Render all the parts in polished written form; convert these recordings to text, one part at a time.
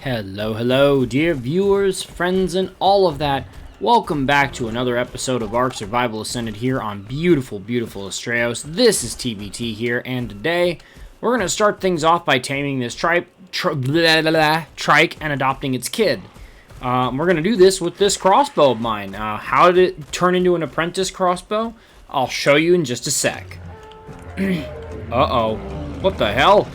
Hello, hello, dear viewers, friends, and all of that. Welcome back to another episode of Ark Survival Ascended here on beautiful, beautiful Astraeos. This is TBT here, and today we're going to start things off by taming this trike and adopting its kid. We're going to do this with this crossbow of mine. How did it turn into an apprentice crossbow? I'll show you in just a sec. Uh-oh. What the hell?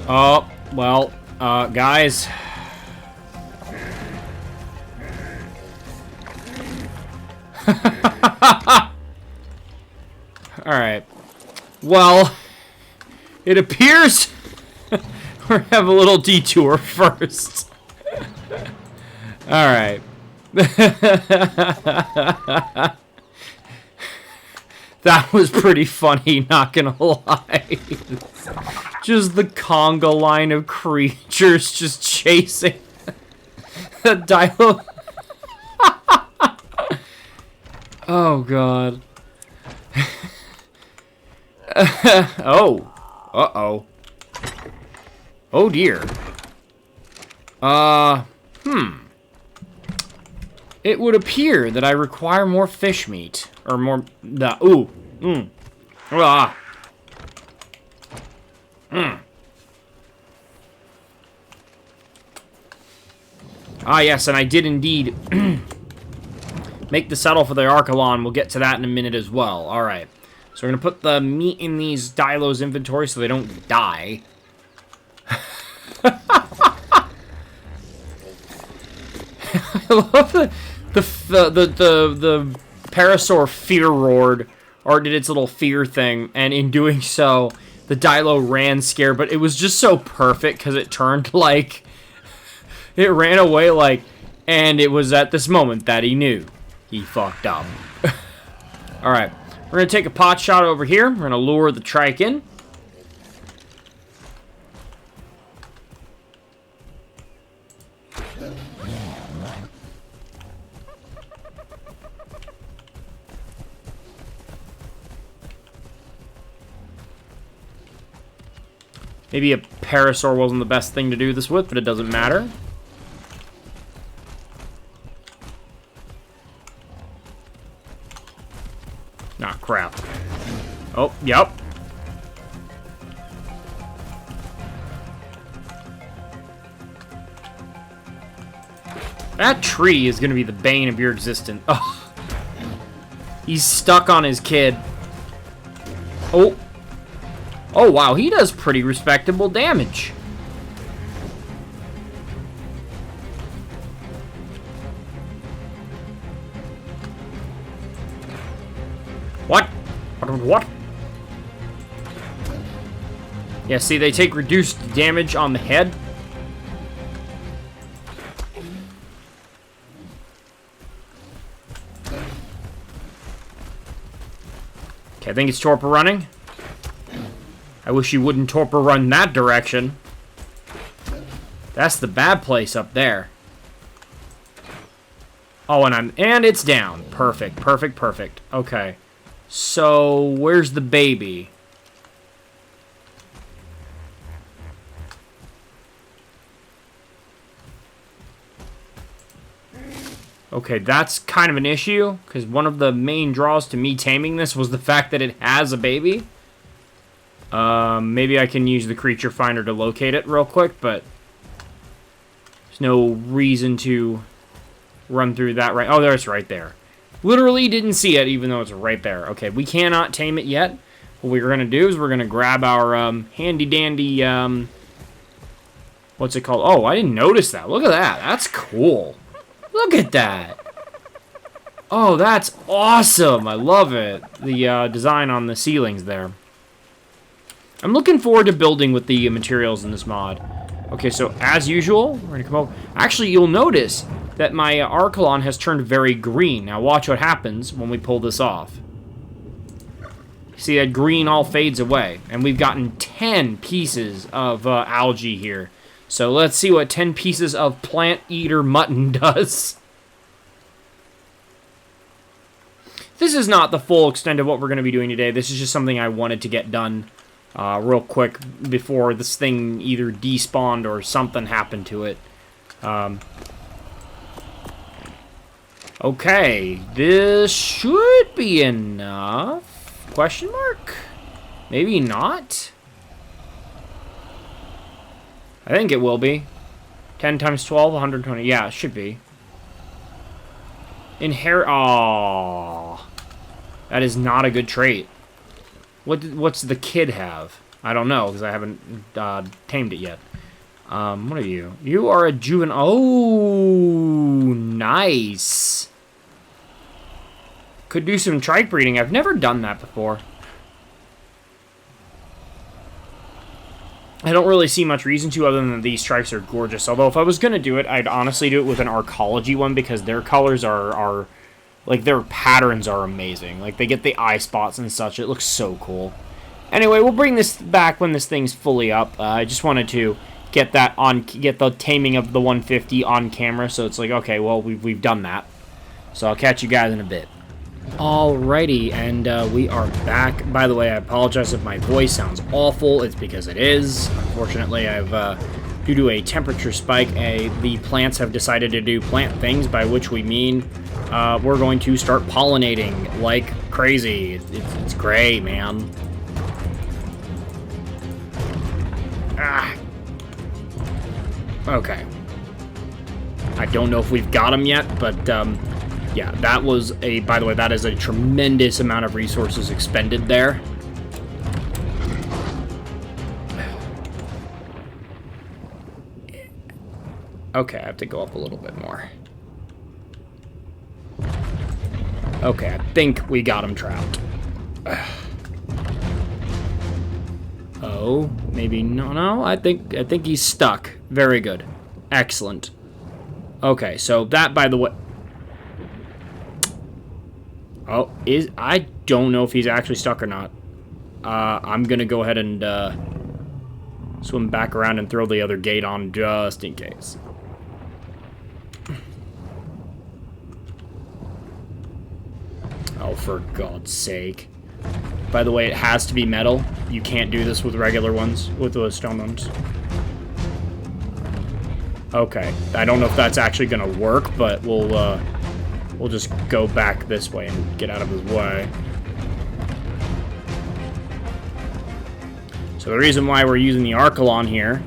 Oh. Well, guys. Alright. Well, it appears we're gonna have a little detour first. Alright. That was pretty funny, not gonna lie. Just the conga line of creatures just chasing the Dilo. Oh, God. Oh. Uh-oh. Oh, dear. It would appear that I require more fish meat. Or more... Ooh. Ah. Ah, yes, and I did indeed make the settle for the Arkology. We'll get to that in a minute as well. Alright. So we're going to put the meat in these Dilo's inventory so they don't die. I love the Parasaur fear roared, or did its little fear thing, and in doing so, the Dilo ran scared, but it was just so perfect because it turned like, it ran away like, and it was at this moment that he knew he fucked up. Alright, we're going to take a pot shot over here. We're going to lure the trike in. Maybe a Parasaur wasn't the best thing to do this with, but it doesn't matter. Ah, crap. Oh, yep. That tree is going to be the bane of your existence. Oh. He's stuck on his kid. Oh. Oh, wow, he does pretty respectable damage. What? What? Yeah, see, they take reduced damage on the head. Okay, I think it's torpor running. I wish you wouldn't torpor run that direction. That's the bad place up there. Oh, and it's down. Perfect, perfect, perfect. Okay. So, where's the baby? Okay, that's kind of an issue, because one of the main draws to me taming this was the fact that it has a baby. Maybe I can use the creature finder to locate it real quick, but there's no reason to run through that right... Oh, there it's right there. Literally didn't see it, even though it's right there. Okay, we cannot tame it yet. What we're going to do is we're going to grab our handy-dandy... what's it called? Oh, I didn't notice that. Look at that. That's cool. Look at that. Oh, that's awesome. I love it. The design on the ceilings there. I'm looking forward to building with the materials in this mod. Okay, so as usual, we're gonna come over. Actually, you'll notice that my Arkology has turned very green. Now watch what happens when we pull this off. See, that green all fades away. And we've gotten 10 pieces of algae here. So let's see what 10 pieces of plant-eater mutton does. This is not the full extent of what we're going to be doing today. This is just something I wanted to get done real quick before this thing either despawned or something happened to it. Okay, this should be enough. Question mark? Maybe not? I think it will be. 10 times 12, 120. Yeah, it should be. Inherit. Aww. That is not a good trait. What's the kid have? I don't know, because I haven't tamed it yet. What are you? You are a juvenile. Oh, nice. Could do some trike breeding. I've never done that before. I don't really see much reason to, other than these stripes are gorgeous. Although if I was going to do it, I'd honestly do it with an Arkology one, because their colors are like, their patterns are amazing. Like, they get the eye spots and such. It looks so cool. Anyway, we'll bring this back when this thing's fully up. I just wanted to get the taming of the 150 on camera, so it's like, okay, well, we've done that. So I'll catch you guys in a bit. Alrighty, and we are back. By the way, I apologize if my voice sounds awful. It's because it is. Unfortunately, due to a temperature spike, the plants have decided to do plant things, by which we mean we're going to start pollinating like crazy. It's great, man. Ah. Okay. I don't know if we've got them yet, but yeah, that was by the way, that is a tremendous amount of resources expended there. Okay, I have to go up a little bit more. Okay, I think we got him trapped. Oh, maybe no. I think he's stuck. Very good. Excellent. Okay, so that, by the way... Oh, I don't know if he's actually stuck or not. I'm gonna go ahead and swim back around and throw the other gate on just in case. Oh, for God's sake. By the way, it has to be metal. You can't do this with regular ones, with the stone ones. Okay, I don't know if that's actually gonna work, but we'll just go back this way and get out of his way. So the reason why we're using the Arkology here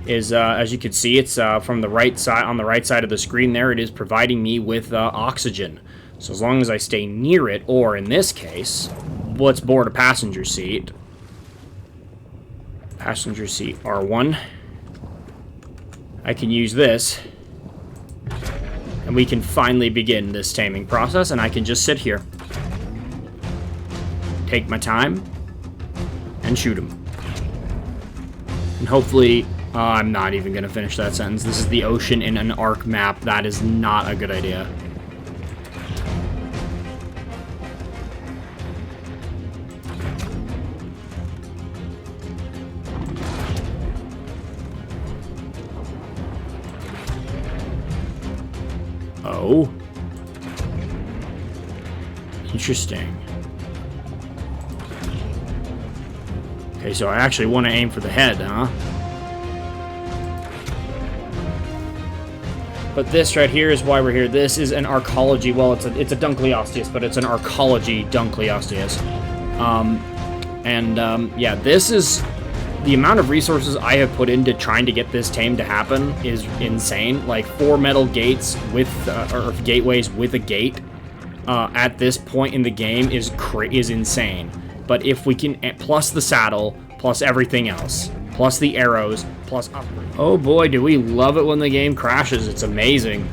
is, as you can see, it's from the right side, on the right side of the screen there, it is providing me with oxygen. So as long as I stay near it, or in this case, let's board a passenger seat. Passenger seat R1. I can use this, and we can finally begin this taming process, and I can just sit here, take my time, and shoot him. And hopefully, I'm not even going to finish that sentence. This is the ocean in an Ark map. That is not a good idea. Oh. Interesting. Okay, so I actually want to aim for the head, huh? But this right here is why we're here. This is an Arkology. Well, it's a Dunkleosteus, but it's an Arkology Dunkleosteus. Yeah, this is... The amount of resources I have put into trying to get this tame to happen is insane. Like 4 metal gates with, or gateways with a gate at this point in the game is insane. But if we can, plus the saddle, plus everything else, plus the arrows, plus upgrade. Oh boy, do we love it when the game crashes. It's amazing.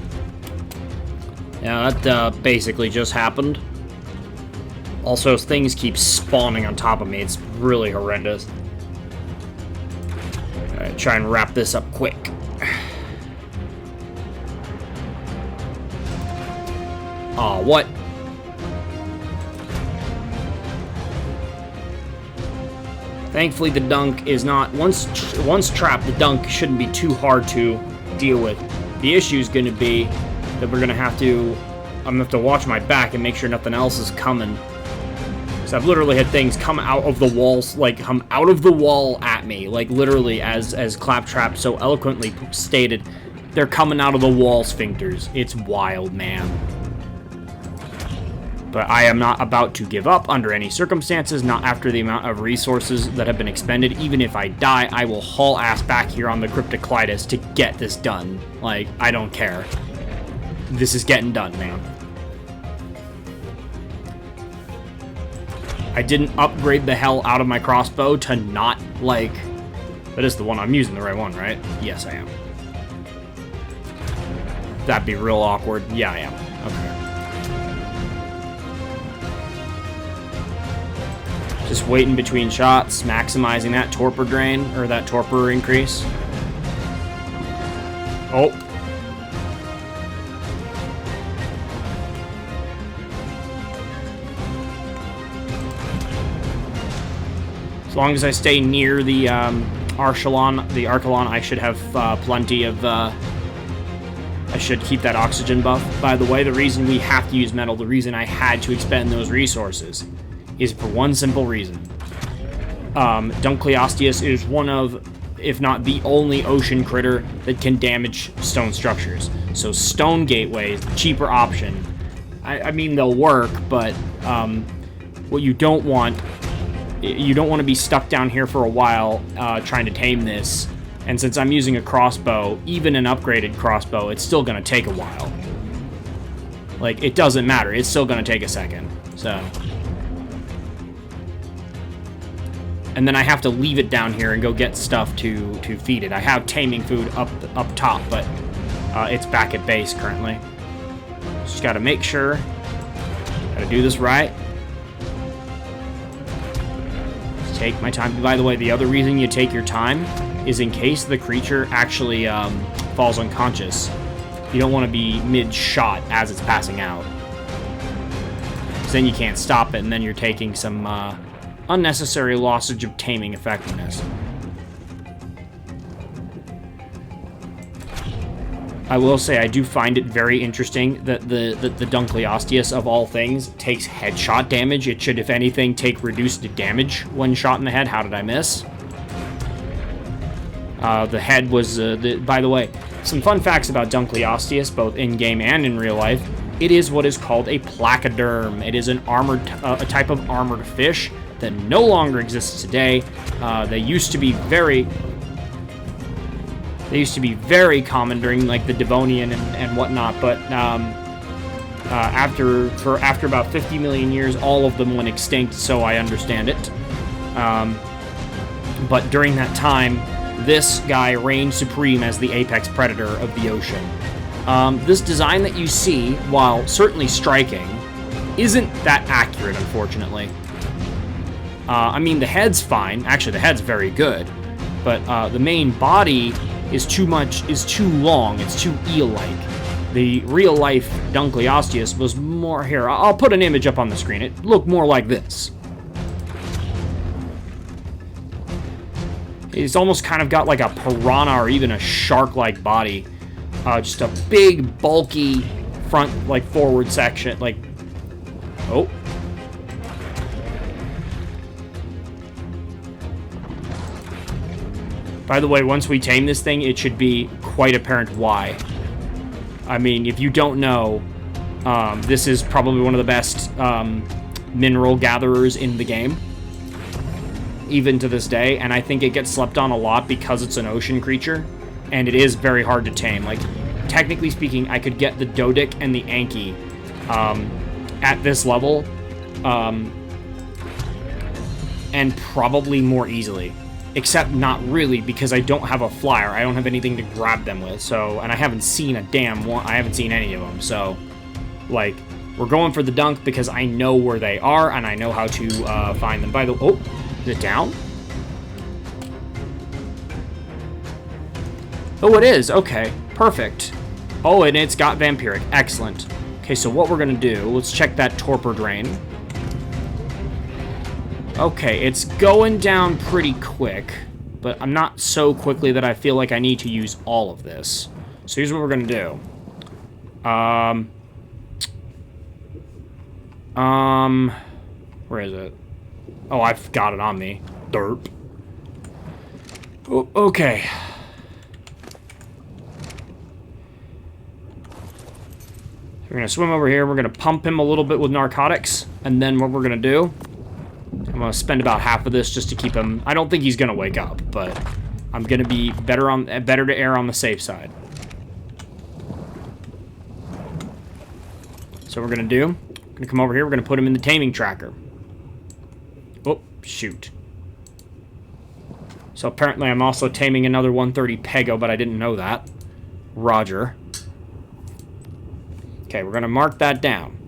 Yeah, that basically just happened. Also, things keep spawning on top of me. It's really horrendous. Alright, try and wrap this up quick. Aw, what? Thankfully, the dunk is not... Once trapped, the dunk shouldn't be too hard to deal with. The issue is going to be that we're going to have to... I'm going to have to watch my back and make sure nothing else is coming. So I've literally had things come out of the walls, like, come out of the wall at me. Like, literally, as Claptrap so eloquently stated, they're coming out of the wall sphincters. It's wild, man. But I am not about to give up under any circumstances, not after the amount of resources that have been expended. Even if I die, I will haul ass back here on the Cryptocleidos to get this done. Like, I don't care. This is getting done, man. I didn't upgrade the hell out of my crossbow to not, like... That is the one. I'm using the right one, right? Yes, I am. That'd be real awkward. Yeah, I am. Okay. Just waiting between shots, maximizing that torpor drain, or that torpor increase. Oh. As long as I stay near the Arkology, I should have plenty of... I should keep that oxygen buff. By the way, the reason we have to use metal, the reason I had to expend those resources, is for one simple reason. Dunkleosteus is one of, if not the only ocean critter that can damage stone structures. So stone gateways, the cheaper option. I mean, they'll work, but what you don't want to be stuck down here for a while trying to tame this. And since I'm using a crossbow, even an upgraded crossbow, it's still going to take a while. Like, it doesn't matter. It's still going to take a second. So. And then I have to leave it down here and go get stuff to feed it. I have taming food up top, but it's back at base currently. Just got to make sure. Got to do this right. Just take my time. By the way, the other reason you take your time is in case the creature actually falls unconscious. You don't want to be mid-shot as it's passing out. Because then you can't stop it, and then you're taking some unnecessary lossage of taming effectiveness. I will say I do find it very interesting that the Dunkleosteus, of all things, takes headshot damage. It should, if anything, take reduced damage when shot in the head. How did I miss? The head was, by the way, some fun facts about Dunkleosteus, both in-game and in real life. It is what is called a placoderm. It is an armored, a type of armored fish that no longer exists today. They used to be very common during, like, the Devonian and whatnot, but after about 50 million years, all of them went extinct, so I understand it. But during that time, this guy reigned supreme as the apex predator of the ocean. This design that you see, while certainly striking, isn't that accurate, unfortunately. I mean, the head's fine. Actually, the head's very good. But the main body is too long. It's too eel-like. The real-life Dunkleosteus was more... Here, I'll put an image up on the screen. It looked more like this. It's almost kind of got like a piranha or even a shark-like body. Just a big, bulky front, like, forward section. Like, oh. By the way, once we tame this thing, it should be quite apparent why. I mean, if you don't know, this is probably one of the best mineral gatherers in the game. Even to this day, and I think it gets slept on a lot because it's an ocean creature, and it is very hard to tame. Like, technically speaking, I could get the Dodic and the Anki at this level, and probably more easily. Except not really, because I don't have a flyer. I don't have anything to grab them with, so, and I haven't seen a damn one. I haven't seen any of them, so, like, we're going for the dunk because I know where they are, and I know how to find them. By the way, oh. Is it down? Oh, it is. Okay. Perfect. Oh, and it's got vampiric. Excellent. Okay, so what we're going to do, let's check that torpor drain. Okay, it's going down pretty quick, but I'm not so quickly that I feel like I need to use all of this. So here's what we're going to do. Where is it? Oh, I've got it on me. Derp. Oh, okay. We're going to swim over here. We're going to pump him a little bit with narcotics. And then what we're going to do, I'm going to spend about half of this just to keep him... I don't think he's going to wake up, but I'm going to be better to err on the safe side. So what we're going to do, we're going to come over here. We're going to put him in the taming tracker. Oh, shoot. So apparently I'm also taming another 130 Pego, but I didn't know that. Roger. Okay, we're gonna mark that down.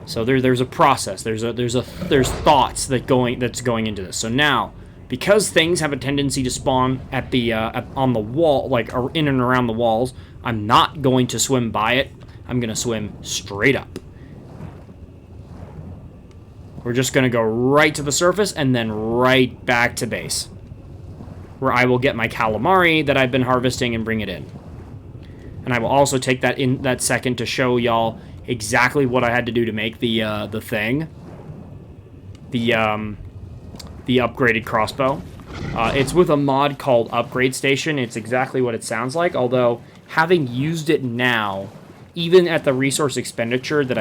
So there's a process. There's thoughts that's going into this. So now, because things have a tendency to spawn at the on the wall, like in and around the walls, I'm not going to swim by it. I'm gonna swim straight up. We're just gonna go right to the surface and then right back to base, where I will get my calamari that I've been harvesting and bring it in. And I will also take that second to show y'all exactly what I had to do to make the thing. The upgraded crossbow. It's with a mod called Upgrade Station. It's exactly what it sounds like, although having used it now, even at the resource expenditure that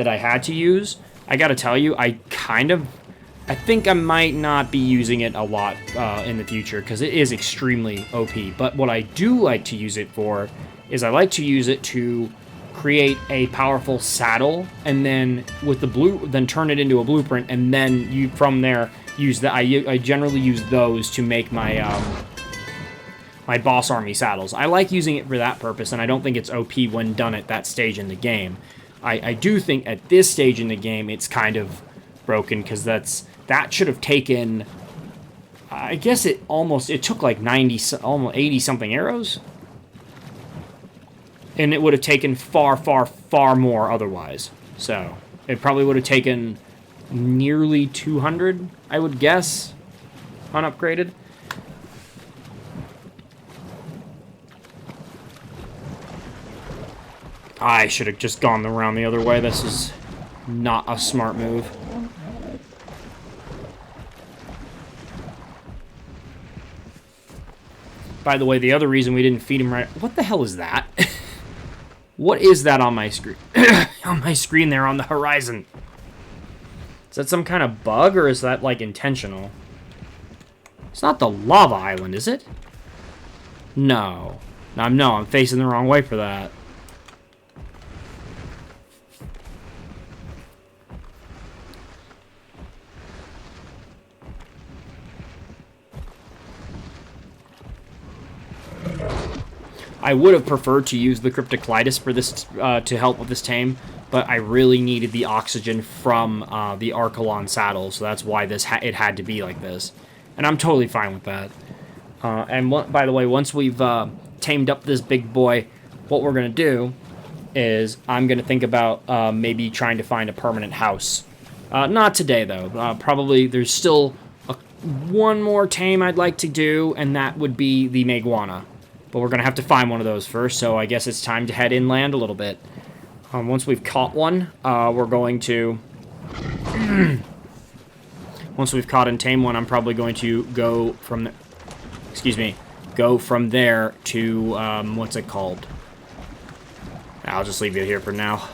I had to use, I gotta tell you, I think I might not be using it a lot in the future, because it is extremely OP. But what I do like to use it for is I like to use it to create a powerful saddle, and then with then turn it into a blueprint, and then from there use that. I generally use those to make my my boss army saddles. I like using it for that purpose, and I don't think it's OP when done at that stage in the game. I do think at this stage in the game it's kind of broken, because that should have taken, I guess it took like 90, almost 80 something arrows. And it would have taken far, far, far more otherwise. So, it probably would have taken nearly 200, I would guess, unupgraded. I should have just gone around the other way. This is not a smart move. By the way, the other reason we didn't feed him right... What the hell is that? What is that on my screen? On my screen there on the horizon. Is that some kind of bug, or is that, like, intentional? It's not the lava island, is it? No. No, I'm facing the wrong way for that. I would have preferred to use the Cryptocleidos for this to help with this tame, but I really needed the oxygen from the Arkolon saddle, so that's why it had to be like this. And I'm totally fine with that. By the way, once we've tamed up this big boy, what we're going to do is I'm going to think about maybe trying to find a permanent house. Not today, though. Probably there's still one more tame I'd like to do, and that would be the Meguana. But we're going to have to find one of those first, so I guess it's time to head inland a little bit. Once we've caught one, we're going to... Once we've caught and tamed one, I'm probably going to go from... Go from there to... what's it called? I'll just leave it here for now.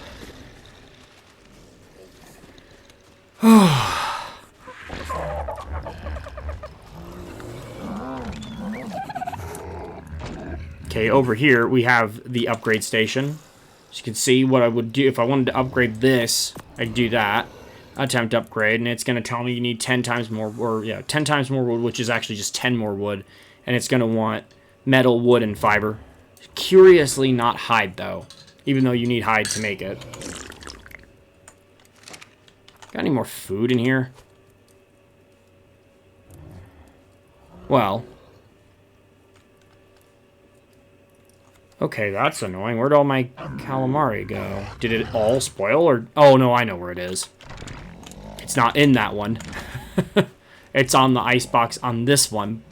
Okay, over here we have the upgrade station. As you can see, what I would do if I wanted to upgrade this, I'd do that. Attempt upgrade, and it's going to tell me you need 10 times more, or yeah, 10 times more wood, which is actually just 10 more wood. And it's going to want metal, wood, and fiber. Curiously, not hide, though, even though you need hide to make it. Got any more food in here? Well... Okay, that's annoying. Where'd all my calamari go? Did it all spoil, or... Oh, no, I know where it is. It's not in that one. It's on the icebox on this one.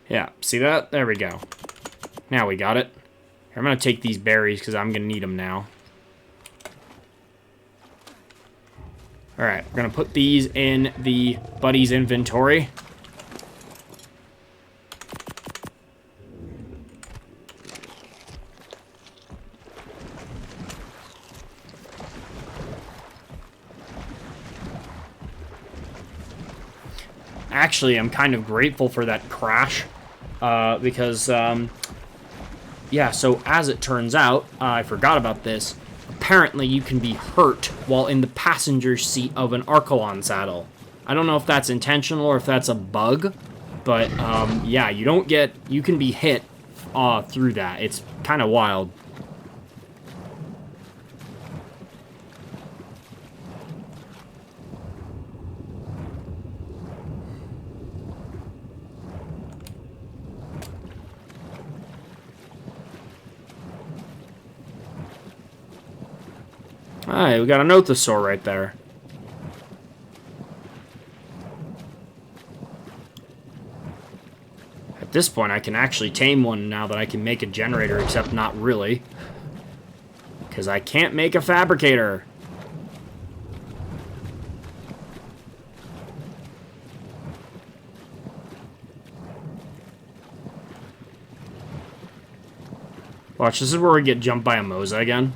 Yeah, see that? There we go. Now we got it. Here, I'm going to take these berries, because I'm going to need them now. Alright, we're gonna put these in the buddy's inventory. Actually, I'm kind of grateful for that crash, because, yeah, so as it turns out, I forgot about this. Apparently, you can be hurt while in the passenger seat of an Arkolon saddle. I don't know if that's intentional or if that's a bug, but, yeah, you can be hit, through that. It's kind of wild. Alright, we got a Nothosaur right there. At this point, I can actually tame one now that I can make a generator, except not really. Because I can't make a fabricator. Watch, this is where we get jumped by a Moza again.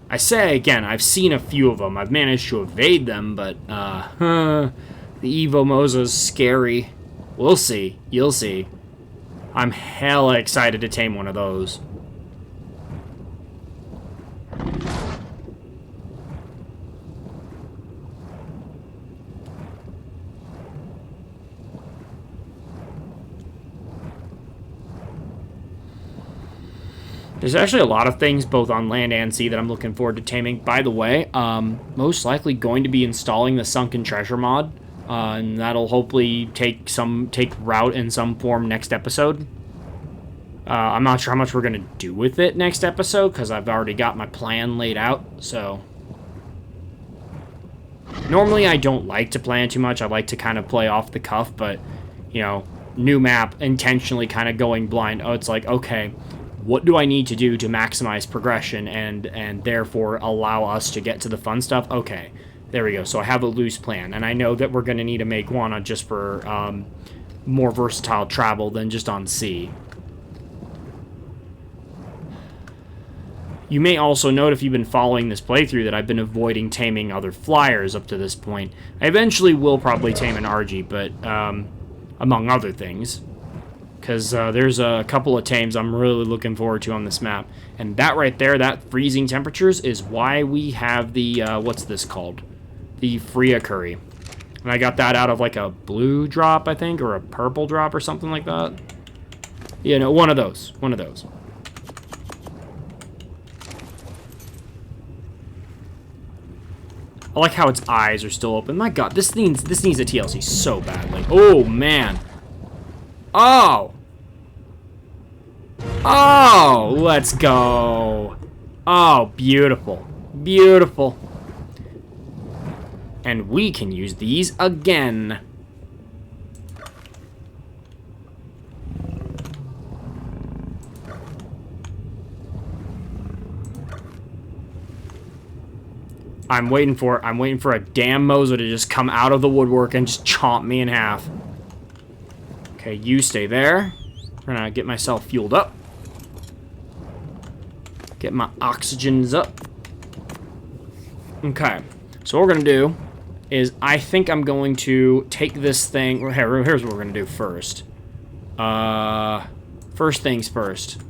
I say again, I've seen a few of them. I've managed to evade them, but, the Evo Moza's scary. We'll see. You'll see. I'm hella excited to tame one of those. There's actually a lot of things, both on land and sea, that I'm looking forward to taming. By the way, most likely going to be installing the Sunken Treasure mod, and that'll hopefully take route in some form next episode. I'm not sure how much we're going to do with it next episode, because I've already got my plan laid out, so... Normally, I don't like to plan too much. I like to kind of play off the cuff, but, you know, new map, intentionally kind of going blind. Oh, it's like, okay... What do I need to do to maximize progression and therefore allow us to get to the fun stuff? Okay, there we go. So I have a loose plan, and I know that we're going to need to make one just for more versatile travel than just on sea. You may also note, if you've been following this playthrough, that I've been avoiding taming other flyers up to this point. I eventually will probably tame an Argy, but among other things. Because there's a couple of tames I'm really looking forward to on this map. And that right there, that freezing temperatures, is why we have the, what's this called? The Freya Curry. And I got that out of like a blue drop, I think, or a purple drop or something like that. Yeah, no, one of those. One of those. I like how its eyes are still open. My god, this needs a TLC so badly. Oh, man. Oh! Oh, let's go. Oh, beautiful. Beautiful. And we can use these again. I'm waiting for a damn Moza to just come out of the woodwork and just chomp me in half. Okay, you stay there. I'm gonna get myself fueled up. Get my oxygens up. Okay, so what we're gonna do is, I think I'm going to take this thing. Here's what we're gonna do first. First things first.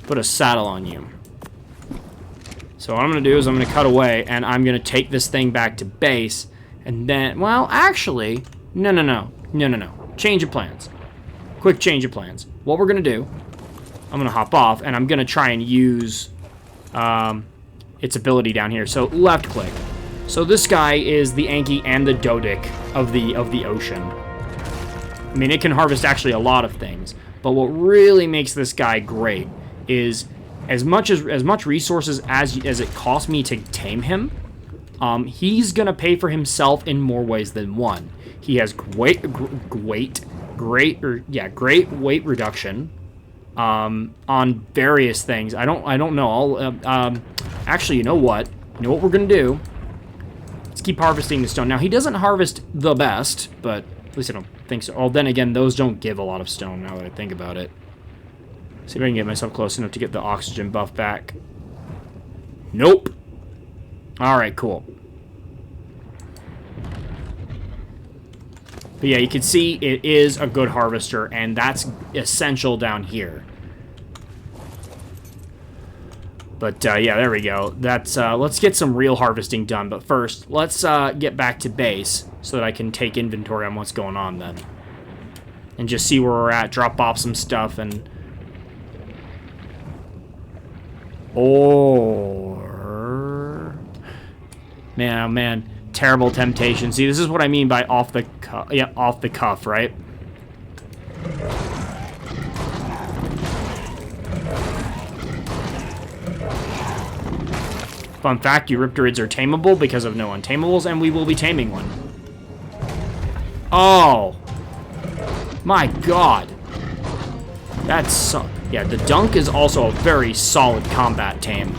Put a saddle on you. So what I'm gonna do is I'm gonna cut away, and I'm gonna take this thing back to base, and then, well, actually. No. Change of plans. Quick change of plans. What we're going to do, I'm going to hop off, and I'm going to try and use its ability down here. So left click. So this guy is the Anki and the Dodic of the ocean. I mean, it can harvest actually a lot of things, but what really makes this guy great is as much resources as it costs me to tame him, he's going to pay for himself in more ways than one. He has great weight reduction on various things. I don't know. Actually, you know what? You know what we're going to do? Let's keep harvesting the stone. Now, he doesn't harvest the best, but at least I don't think so. Oh, then again, those don't give a lot of stone now that I think about it. See if I can get myself close enough to get the oxygen buff back. Nope. Alright, cool. But yeah, you can see it is a good harvester, and that's essential down here. But yeah, there we go. That's let's get some real harvesting done. But first, let's get back to base so that I can take inventory on what's going on then. And just see where we're at, drop off some stuff, and... Or... Man, oh man. Terrible temptation. See, this is what I mean by off the cuff. Yeah, off the cuff, right? Fun fact, Eurypterids are tameable because of no untamables, and we will be taming one. Oh! My god! That's so... Yeah, the Dunk is also a very solid combat tame.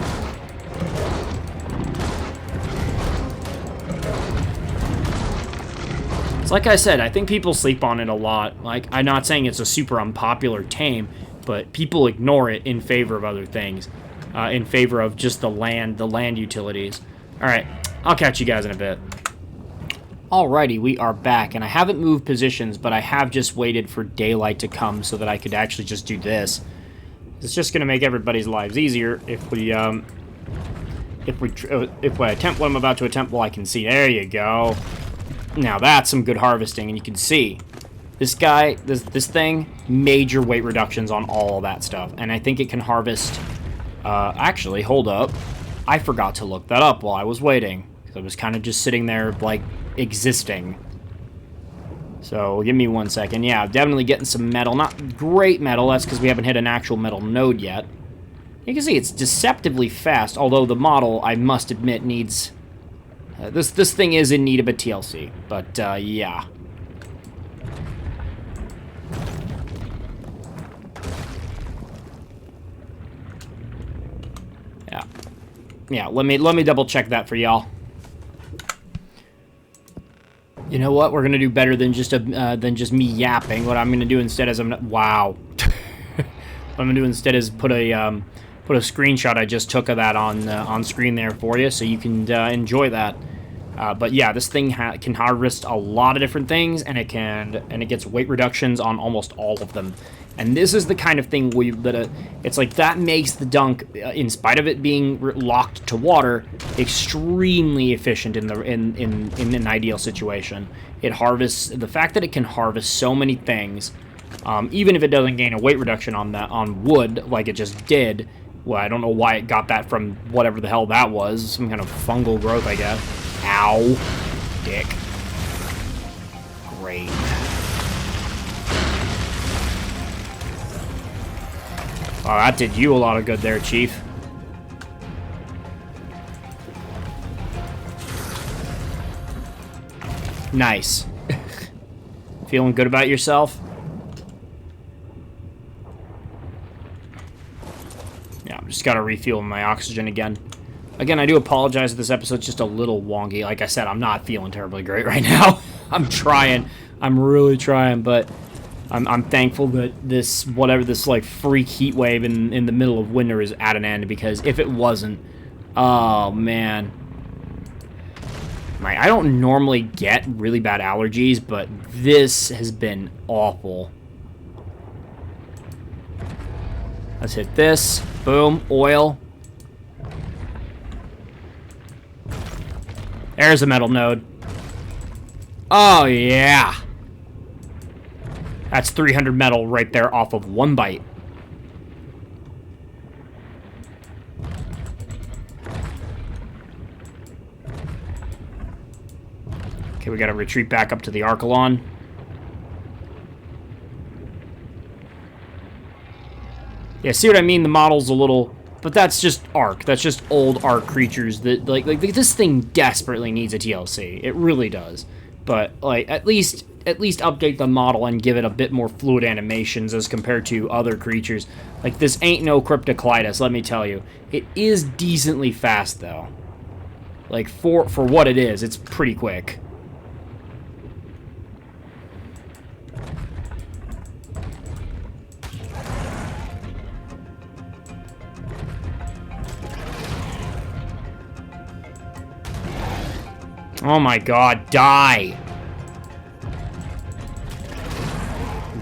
It's like I said, I think people sleep on it a lot. Like, I'm not saying it's a super unpopular tame, but people ignore it in favor of other things. In favor of just the land utilities. Alright, I'll catch you guys in a bit. Alrighty, we are back, and I haven't moved positions, but I have just waited for daylight to come so that I could actually just do this. It's just going to make everybody's lives easier if we attempt what I'm about to attempt while I can see. There you go. Now that's some good harvesting, and you can see this guy, this thing, major weight reductions on all of that stuff, and I think it can harvest. Actually, hold up. I forgot to look that up while I was waiting, because I was kind of just sitting there, like, existing. So, give me 1 second. Yeah, definitely getting some metal. Not great metal, that's because we haven't hit an actual metal node yet. You can see it's deceptively fast, although the model, I must admit, needs... this thing is in need of a TLC, but, yeah. Yeah, let me double check that for y'all. You know what? We're gonna do better than just me yapping. What I'm gonna do instead is wow. What I'm gonna do instead is put a screenshot I just took of that on screen there for you, so you can enjoy that. But yeah, this thing can harvest a lot of different things, and it gets weight reductions on almost all of them. And this is the kind of thing it's like that makes the Dunk, in spite of it being locked to water, extremely efficient in an ideal situation. It harvests, the fact that it can harvest so many things, even if it doesn't gain a weight reduction on wood like it just did. Well, I don't know why it got that from whatever the hell that was, some kind of fungal growth, I guess. Ow, dick. Great. Oh, that did you a lot of good there, Chief. Nice. Feeling good about yourself? Yeah, I'm just gotta refuel my oxygen again. Again, I do apologize if this episode's just a little wonky. Like I said, I'm not feeling terribly great right now. I'm trying. I'm really trying, but... I'm thankful that this like freak heat wave in the middle of winter is at an end, because if it wasn't, oh man. I don't normally get really bad allergies, but this has been awful. Let's hit this. Boom, oil. There's a metal node. Oh yeah. That's 300 metal right there off of one bite. Okay, we gotta retreat back up to the Arkology. Yeah, see what I mean? The model's a little... But that's just Ark. That's just old Ark creatures that, like this thing desperately needs a TLC. It really does. But, like, at least update the model and give it a bit more fluid animations as compared to other creatures. Like, this ain't no Cryptocleidos, let me tell you. It is decently fast, though. Like, for what it is, it's pretty quick. Oh my god, die!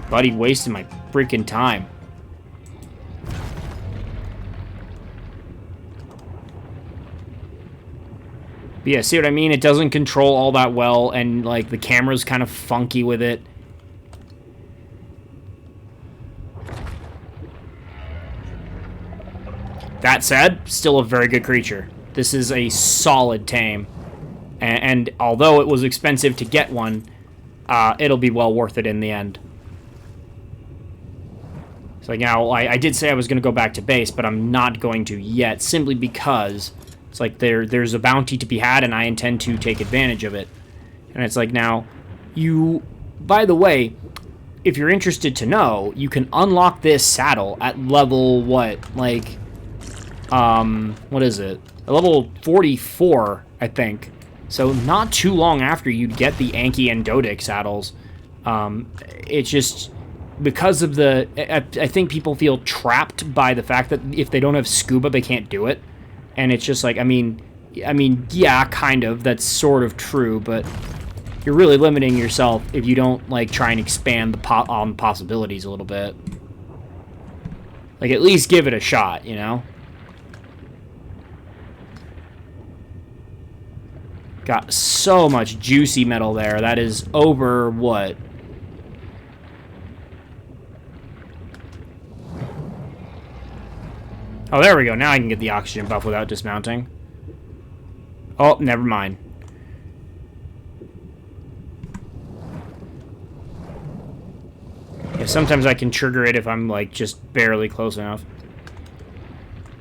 Buddy wasted my freaking time. But yeah, see what I mean? It doesn't control all that well, and, like, the camera's kind of funky with it. That said, still a very good creature. This is a solid tame. And although it was expensive to get one, it'll be well worth it in the end. So now, I did say I was going to go back to base, but I'm not going to yet, simply because it's like there's a bounty to be had, and I intend to take advantage of it. And it's like, now, by the way, if you're interested to know, you can unlock this saddle at level, what is it? A level 44, I think. So not too long after you'd get the Anki and Dodic saddles. It's just because of I think people feel trapped by the fact that if they don't have scuba, they can't do it. And it's just like, I mean, yeah, kind of. That's sort of true, but you're really limiting yourself if you don't, like, try and expand the possibilities a little bit. Like, at least give it a shot, you know? Got so much juicy metal there. That is over, what? Oh, there we go. Now I can get the oxygen buff without dismounting. Oh, never mind. Yeah, sometimes I can trigger it if I'm, like, just barely close enough.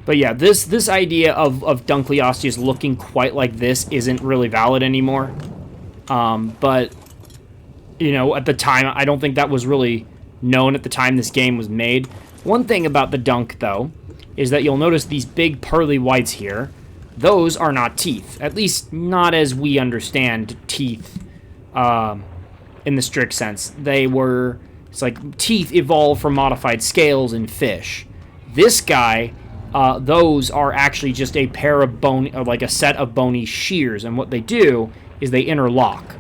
But yeah, this idea of Dunkleosteus looking quite like this isn't really valid anymore. But, you know, at the time, I don't think that was really known at the time this game was made. One thing about the Dunk, though, is that you'll notice these big pearly whites here. Those are not teeth. At least not as we understand teeth in the strict sense. It's like teeth evolved from modified scales in fish. This guy... those are actually just a pair of like a set of bony shears, and what they do is they interlock.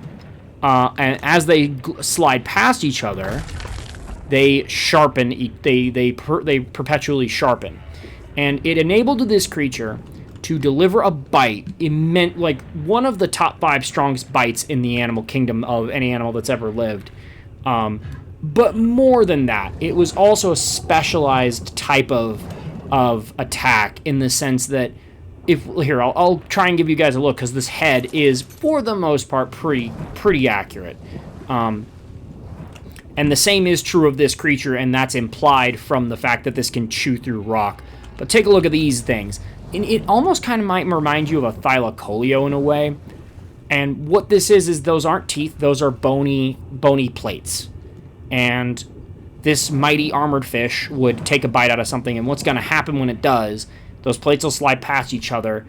And as they slide past each other, they sharpen. They perpetually sharpen, and it enabled this creature to deliver a bite, like one of the top 5 strongest bites in the animal kingdom of any animal that's ever lived. But more than that, it was also a specialized type of attack, in the sense that I'll try and give you guys a look, because this head is for the most part pretty accurate, and the same is true of this creature, and that's implied from the fact that this can chew through rock. But take a look at these things, and it almost kind of might remind you of a thylacoleo in a way. And what this is those aren't teeth, those are bony plates, and this mighty armored fish would take a bite out of something, and what's going to happen when it does, those plates will slide past each other,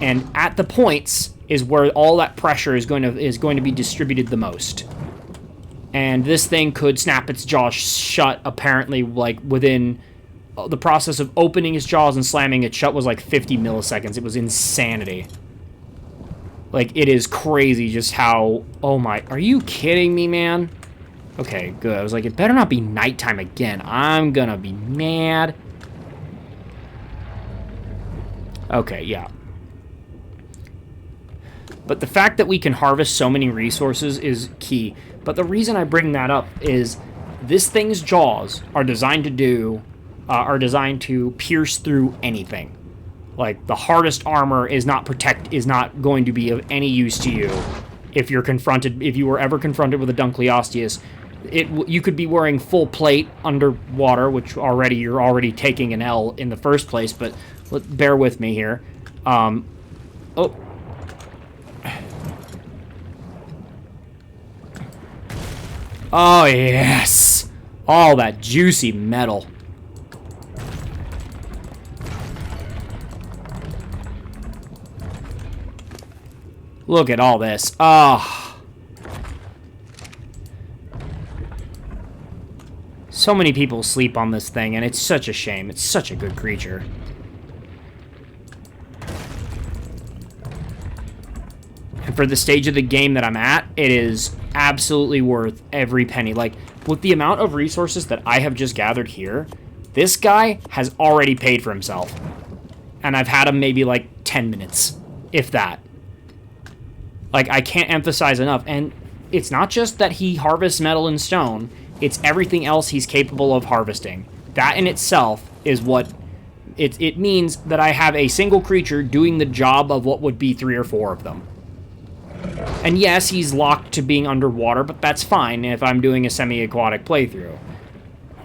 and at the points is where all that pressure is going to be distributed the most. And this thing could snap its jaws shut, apparently, like, within... The process of opening its jaws and slamming it shut was like 50 milliseconds. It was insanity. Like, it is crazy just how... Oh my... Are you kidding me, man? Okay, good. I was like, it better not be nighttime again. I'm gonna be mad. Okay, yeah. But the fact that we can harvest so many resources is key. But the reason I bring that up is this thing's jaws are designed to pierce through anything. Like, the hardest armor is not going to be of any use to you if you were ever confronted with a Dunkleosteus. You could be wearing full plate underwater, which you're already taking an L in the first place, but bear with me here. Oh. Oh, yes! All that juicy metal. Look at all this. Ah. So many people sleep on this thing, and it's such a shame. It's such a good creature. And for the stage of the game that I'm at, it is absolutely worth every penny. Like, with the amount of resources that I have just gathered here, this guy has already paid for himself. And I've had him maybe like 10 minutes, if that. Like, I can't emphasize enough. And it's not just that he harvests metal and stone, it's everything else he's capable of harvesting. That in itself is what... It means that I have a single creature doing the job of what would be 3 or 4 of them. And yes, he's locked to being underwater, but that's fine if I'm doing a semi-aquatic playthrough.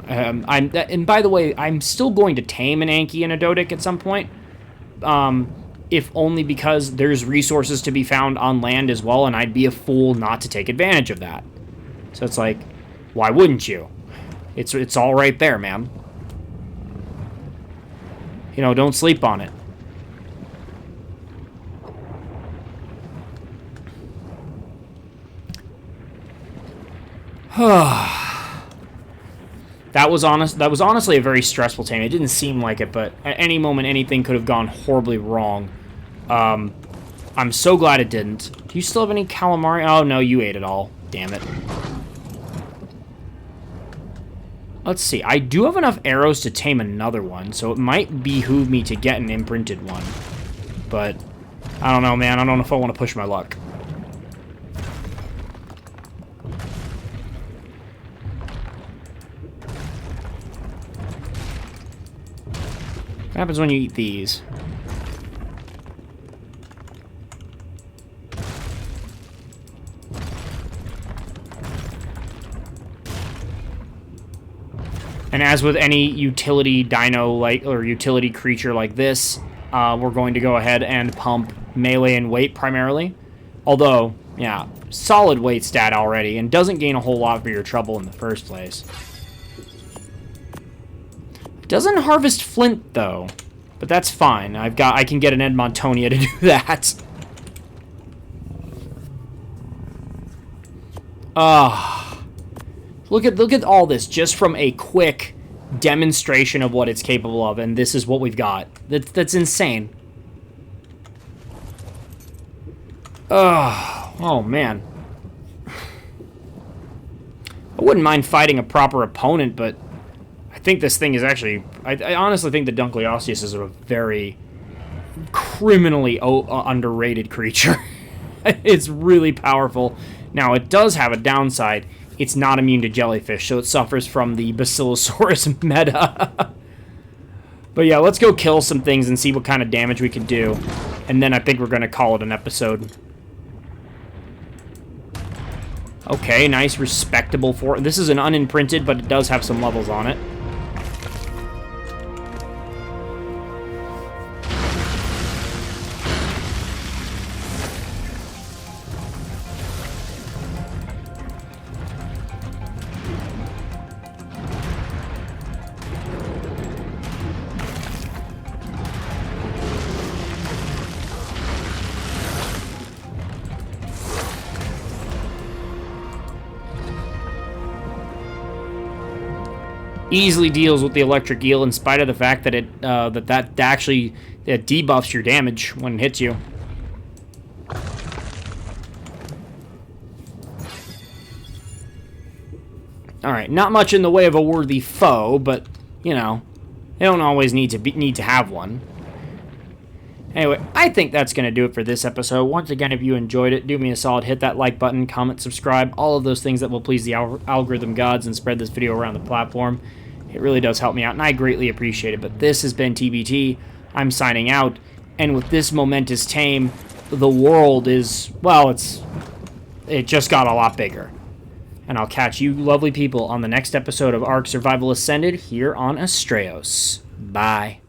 And by the way, I'm still going to tame an Anki and a Dodic at some point. If only because there's resources to be found on land as well, and I'd be a fool not to take advantage of that. So it's like, why wouldn't you? It's all right there, man. You know, don't sleep on it. That was honestly a very stressful tame. It didn't seem like it, but at any moment anything could have gone horribly wrong. I'm so glad it didn't. Do you still have any calamari? Oh no, you ate it all. Damn it. Let's see. I do have enough arrows to tame another one, so it might behoove me to get an imprinted one. But I don't know, man. I don't know if I want to push my luck. What happens when you eat these? And as with any utility dino like or utility creature like this, we're going to go ahead and pump melee and weight primarily. Although, yeah, solid weight stat already, and doesn't gain a whole lot for your trouble in the first place. Doesn't harvest flint though, but that's fine. I can get an Edmontonia to do that. Look at all this just from a quick demonstration of what it's capable of, and this is what we've got. That's insane. Oh man. I wouldn't mind fighting a proper opponent, but I think this thing is actually... I honestly think the Dunkleosteus is a very criminally underrated creature. It's really powerful. Now, it does have a downside. It's not immune to jellyfish, so it suffers from the Basilosaurus meta. But yeah, let's go kill some things and see what kind of damage we can do. And then I think we're going to call it an episode. Okay, nice, respectable for... This is an unimprinted, but it does have some levels on it. Easily deals with the electric eel in spite of the fact that it that actually debuffs your damage when it hits you. Alright, not much in the way of a worthy foe, but, you know, they don't always need to have one. Anyway, I think that's going to do it for this episode. Once again, if you enjoyed it, do me a solid, hit that like button, comment, subscribe, all of those things that will please the algorithm gods and spread this video around the platform. It really does help me out, and I greatly appreciate it. But this has been TBT. I'm signing out, and with this momentous tame, the world is, well, it just got a lot bigger. And I'll catch you lovely people on the next episode of Ark Survival Ascended here on Astraeos. Bye.